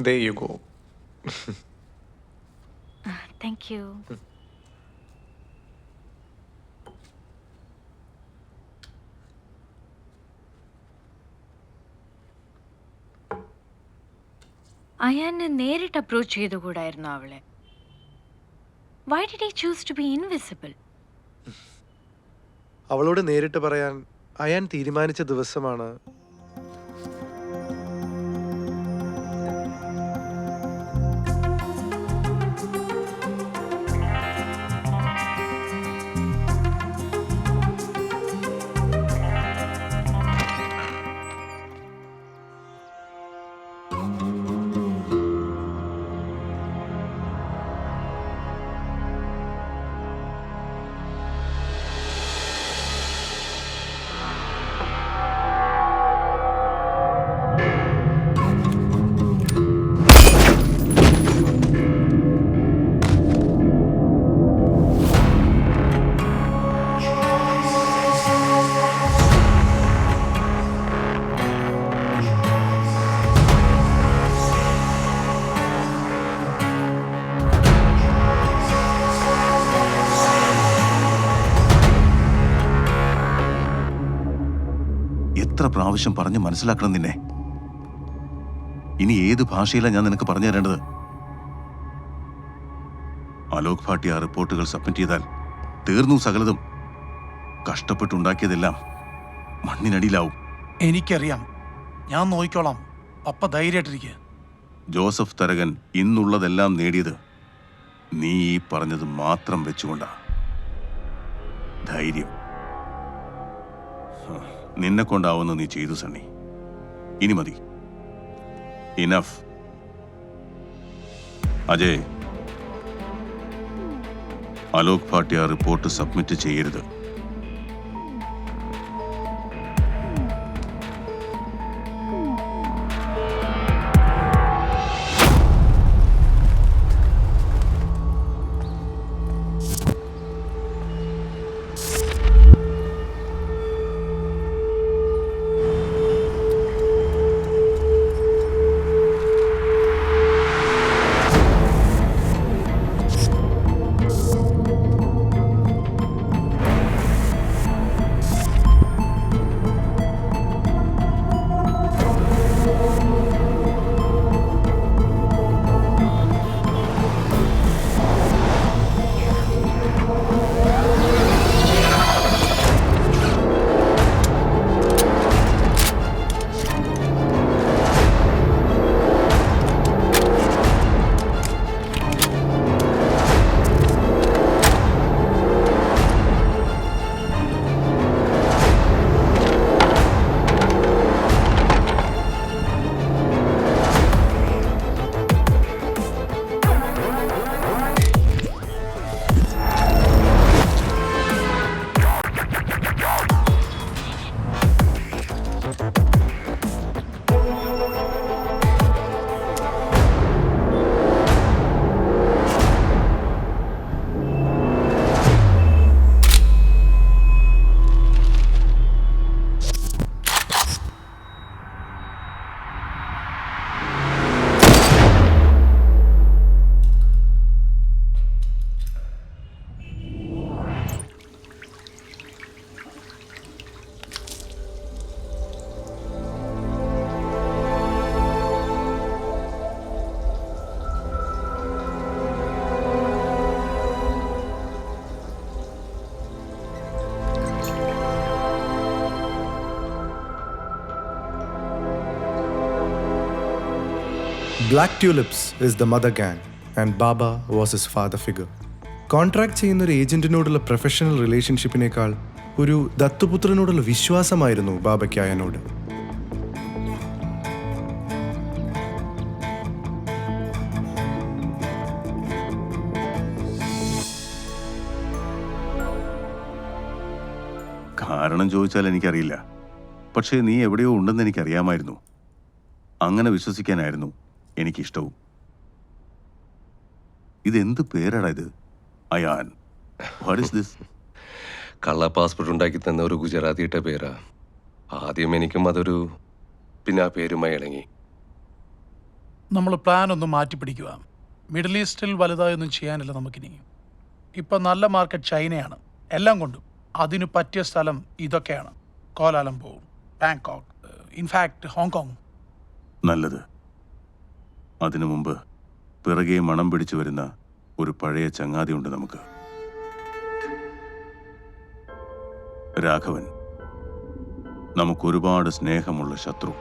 There you go. Thank you. അയാനെ നേരിട്ട് approach ചെയ്തുകൂടായിരുന്നു അവളെ? Why did he choose to be invisible? അവളോട് നേരിട്ട് പറയാൻ അയാൻ തീരുമാനിച്ച ദിവസമാണ് എത്ര പ്രാവശ്യം പറഞ്ഞ് മനസ്സിലാക്കണം നിന്നെ? ഇനി ഏത് ഭാഷയിലാണ് ഞാൻ നിനക്ക് പറഞ്ഞു തരേണ്ടത്? അലോക് ഭാട്ടിയ റിപ്പോർട്ടുകൾ സബ്മിറ്റ് ചെയ്താൽ തീർന്നു സകലതും. കഷ്ടപ്പെട്ടുണ്ടാക്കിയതെല്ലാം മണ്ണിനടിയിലാവും. എനിക്കറിയാം, ഞാൻ നോക്കിക്കോളാം. പപ്പ ധൈര്യമായിട്ടിരിക്കുക. ജോസഫ് തരകൻ ഇന്നുള്ളതെല്ലാം നേടിയത് നീ ഈ പറഞ്ഞത് മാത്രം വെച്ചുകൊണ്ടാ. ധൈര്യം നിന്നെ കൊണ്ടാവുന്ന നീ ചെയ്തു സണ്ണി. ഇനി മതി. Enough. Ajay, Alok Bhatia report submit ചെയ്യരുത്. Black Tulips is the mother gang and Baba was his father figure. Contract ചെയ്യുന്ന ഒരു ഏജന്റിനോടുള്ള പ്രൊഫഷണൽ റിലേഷൻഷിപ്പിനേക്കാൾ ഒരു ദത്തുപുത്രനോടുള്ള വിശ്വാസമായിരുന്നു ബാബയ്ക്ക് അയാനോട്. കാരണം ചോദിച്ചാൽ എനിക്കറിയില്ല. പക്ഷേ നീ എവിടെയോ ഉണ്ടെന്ന് എനിക്കറിയാമായിരുന്നു. അങ്ങനെ വിശ്വസിക്കാനായിരുന്നു എനിക്കിഷ്ടവും. ഇതെന്ത് പേരാടാ ഇത്? അയാൻ. What is this? കള്ള പാസ്പോർട്ട് ഉണ്ടാക്കി തന്ന ഒരു ഗുജറാത്തിയുടെ പേരാ. ആദ്യം എനിക്കും അതൊരു, പിന്നെ ആ പേരുമായി ഇണങ്ങി. നമ്മൾ പ്ലാൻ ഒന്ന് മാറ്റിപ്പിടിക്കുക. മിഡിൽ ഈസ്റ്റിൽ വലുതായൊന്നും ചെയ്യാനില്ല നമുക്കിനി. ഇപ്പം നല്ല മാർക്കറ്റ് ചൈനയാണ്, എല്ലാം കൊണ്ടും. അതിന് പറ്റിയ സ്ഥലം ഇതൊക്കെയാണ്: കോലാലംപൂർ, ബാങ്കോക്ക്, ഇൻഫാക്ട് ഹോങ്കോങ്. നല്ലത്. അതിനു മുമ്പ് പിറകെ മണം പിടിച്ചു വരുന്ന ഒരു പഴയ ചങ്ങാതിയുണ്ട് നമുക്ക്. രാഘവൻ, നമുക്കൊരുപാട് സ്നേഹമുള്ള ശത്രു.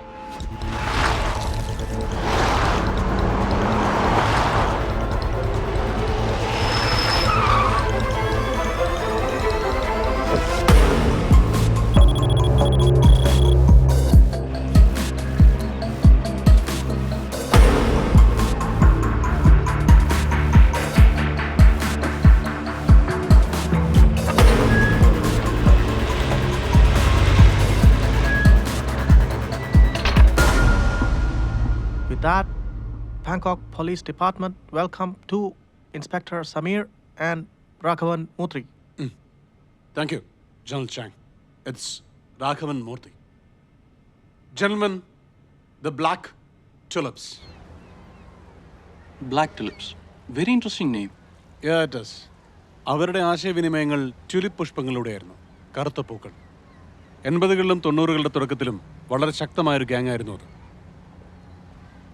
With that, Bangkok Police Department welcome to Inspector Samir and Raghavan Mutri. Thank you, General Chang. It's Raghavan Murthy. Gentlemen, the Black Tulips. Black Tulips. Very interesting name. Yeah, it is. അവരുടെ ആശയവിനിമയങ്ങൾ tulip പുഷ്പങ്ങളിലൂടെയായിരുന്നു. കറുത്ത പൂക്കൾ. 80കളിലും 90കളുടെ തുടക്കത്തിലും വളരെ ശക്തമായൊരു gang ആയിരുന്നു അത്.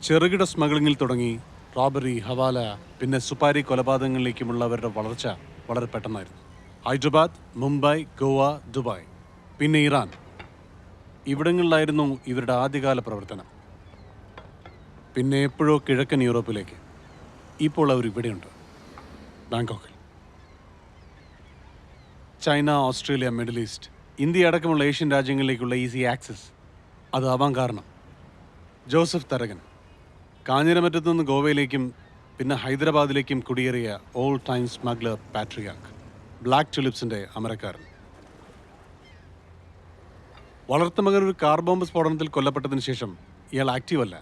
ചെറുകിട സ്മഗ്ലിങ്ങിൽ തുടങ്ങി robbery, ഹവാല, പിന്നെ സുപാരി കൊലപാതകങ്ങളിലേക്കുമുള്ള അവരുടെ വളർച്ച വളരെ പെട്ടെന്നായിരുന്നു. ഹൈദരാബാദ്, മുംബൈ, ഗോവ, ദുബായ്, പിന്നെ ഇറാൻ, ഇവിടങ്ങളിലായിരുന്നു ഇവരുടെ ആദ്യകാല പ്രവർത്തനം. പിന്നെ എപ്പോഴോ കിഴക്കൻ യൂറോപ്പിലേക്ക്. ഇപ്പോൾ അവർ ഇവിടെയുണ്ട്, ബാങ്കോക്കിൽ. China, Australia, Middle East, India അടക്കമുള്ള ഏഷ്യൻ രാജ്യങ്ങളിലേക്കുള്ള ഈസി ആക്സസ് അതാവാൻ കാരണം ജോസഫ് തരകൻ കാഞ്ഞിരമറ്റത്തു നിന്ന് ഗോവയിലേക്കും പിന്നെ ഹൈദരാബാദിലേക്കും കുടിയേറിയ all time smuggler patriarch, Black ടുലിപ്സിൻ്റെ അമരക്കാരൻ. വളർത്തുമകൻ ഒരു കാർ ബോംബ് സ്ഫോടനത്തിൽ കൊല്ലപ്പെട്ടതിന് ശേഷം ഇയാൾ ആക്റ്റീവല്ല.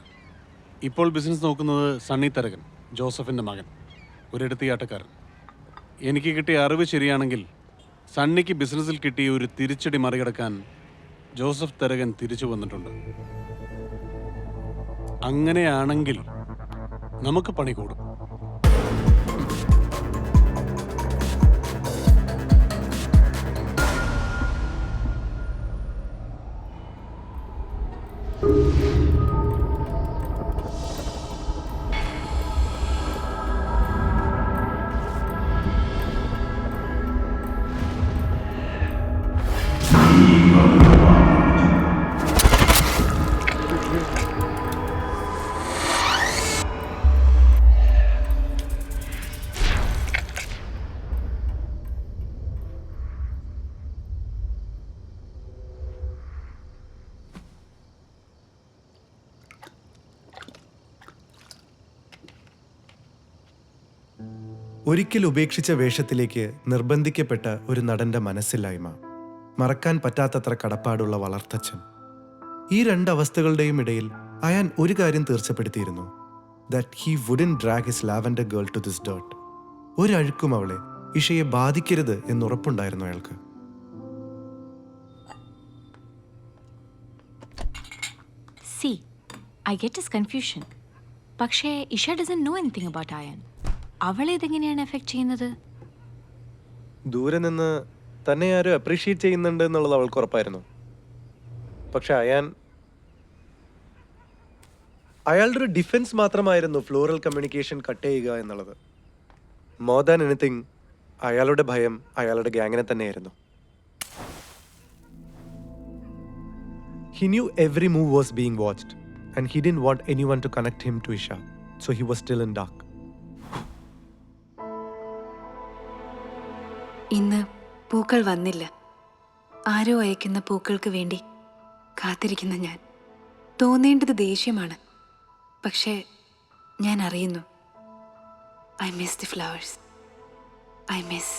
ഇപ്പോൾ ബിസിനസ് നോക്കുന്നത് സണ്ണി തരകൻ, ജോസഫിൻ്റെ മകൻ, ഒരു എടുത്തിയാട്ടക്കാരൻ. എനിക്ക് കിട്ടിയ അറിവ് ശരിയാണെങ്കിൽ സണ്ണിക്ക് ബിസിനസ്സിൽ കിട്ടിയ ഒരു തിരിച്ചടി മറികടക്കാൻ ജോസഫ് തരകൻ തിരിച്ചു വന്നിട്ടുണ്ട്. അങ്ങനെയാണെങ്കിൽ നമുക്ക് പണി കൂടും. ഒരിക്കൽ ഉപേക്ഷിച്ച വേഷത്തിലേക്ക് നിർബന്ധിക്കപ്പെട്ട ഒരു നടന്റെ മനസ്സില്ലായ്മ, മറക്കാൻ പറ്റാത്തത്ര കടപ്പാടുള്ള വളർത്തച്ഛൻ. ഈ രണ്ടവസ്ഥകളുടെയും ഇടയിൽ അയാൻ ഒരു കാര്യം തീർച്ചപ്പെടുത്തിയിരുന്നു: that he wouldn't drag his lavender girl to this dirt. ഒരഴുക്കും അവളെ, ഇഷയെ ബാധിക്കരുത് എന്നുറപ്പുണ്ടായിരുന്നു അയാൾക്ക്. See, I get his confusion. പക്ഷേ Isha doesn't know anything about Ayan. അവളെ ഇതെങ്ങനെയാണ് എഫക്ട് ചെയ്യുന്നത്? ദൂരെ നിന്ന് തന്നെ ആരും അപ്രീഷിയേറ്റ് ചെയ്യുന്നുണ്ട് എന്നുള്ളത് അവൾക്ക് ഉറപ്പായിരുന്നു. പക്ഷെ അയാളുടെ ഒരു ഡിഫൻസ് മാത്രമായിരുന്നു ഫ്ലോറൽ കമ്മ്യൂണിക്കേഷൻ കട്ട് ചെയ്യുക എന്നുള്ളത്. മോർ ദാൻ എനിത്തിങ് അയാളുടെ ഭയം അയാളുടെ ഗ്യാങ്ങിനെ തന്നെയായിരുന്നു. He knew every move was being watched and he didn't want anyone to connect him to Isha, so he was still in dark. ഇന്ന് പൂക്കൾ വന്നില്ല. ആരോ അയക്കുന്ന പൂക്കൾക്ക് വേണ്ടി കാത്തിരിക്കുന്ന ഞാൻ. തോന്നേണ്ടത് ദേഷ്യമാണ്, പക്ഷേ ഞാൻ അറിയുന്നു. I miss the flowers. I miss